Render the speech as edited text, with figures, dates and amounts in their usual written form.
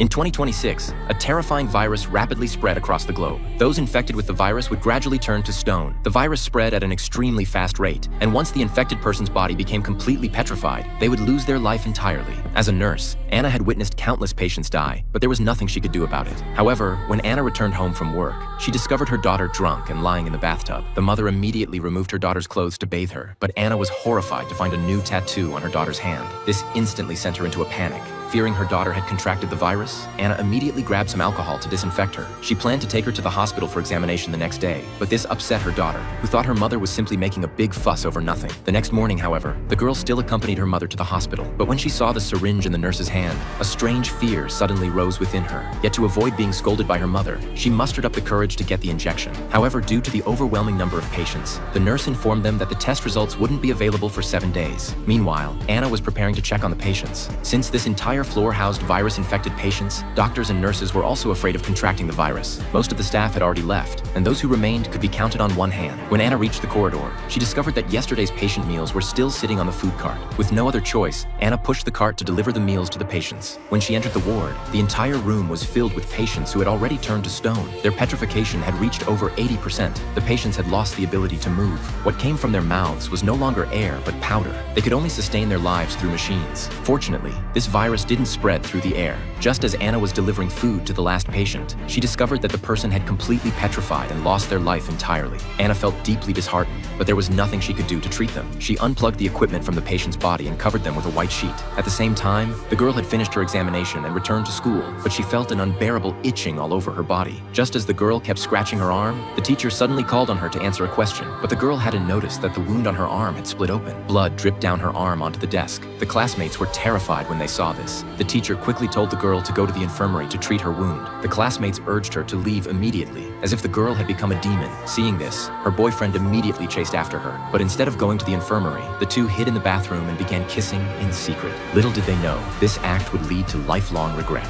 In 2026, a terrifying virus rapidly spread across the globe. Those infected with the virus would gradually turn to stone. The virus spread at an extremely fast rate, and once the infected person's body became completely petrified, they would lose their life entirely. As a nurse, Anna had witnessed countless patients die, but there was nothing she could do about it. However, when Anna returned home from work, she discovered her daughter drunk and lying in the bathtub. The mother immediately removed her daughter's clothes to bathe her, but Anna was horrified to find a new tattoo on her daughter's hand. This instantly sent her into a panic. Fearing her daughter had contracted the virus, Anna immediately grabbed some alcohol to disinfect her. She planned to take her to the hospital for examination the next day, but this upset her daughter, who thought her mother was simply making a big fuss over nothing. The next morning, however, the girl still accompanied her mother to the hospital, but when she saw the syringe in the nurse's hand, a strange fear suddenly rose within her. Yet to avoid being scolded by her mother, she mustered up the courage to get the injection. However, due to the overwhelming number of patients, the nurse informed them that the test results wouldn't be available for 7 days. Meanwhile, Anna was preparing to check on the patients. Since this entire floor housed virus-infected patients, doctors and nurses were also afraid of contracting the virus. Most of the staff had already left, and those who remained could be counted on one hand. When Anna reached the corridor, she discovered that yesterday's patient meals were still sitting on the food cart. With no other choice, Anna pushed the cart to deliver the meals to the patients. When she entered the ward, the entire room was filled with patients who had already turned to stone. Their petrification had reached over 80%. The patients had lost the ability to move. What came from their mouths was no longer air, but powder. They could only sustain their lives through machines. Fortunately, this virus didn't spread through the air. Just as Anna was delivering food to the last patient, she discovered that the person had completely petrified and lost their life entirely. Anna felt deeply disheartened, but there was nothing she could do to treat them. She unplugged the equipment from the patient's body and covered them with a white sheet. At the same time, the girl had finished her examination and returned to school, but she felt an unbearable itching all over her body. Just as the girl kept scratching her arm, the teacher suddenly called on her to answer a question, but the girl hadn't noticed that the wound on her arm had split open. Blood dripped down her arm onto the desk. The classmates were terrified when they saw this. The teacher quickly told the girl to go to the infirmary to treat her wound. The classmates urged her to leave immediately, as if the girl had become a demon. Seeing this, her boyfriend immediately chased after her, but instead of going to the infirmary, the two hid in the bathroom and began kissing in secret. Little did they know, this act would lead to lifelong regret.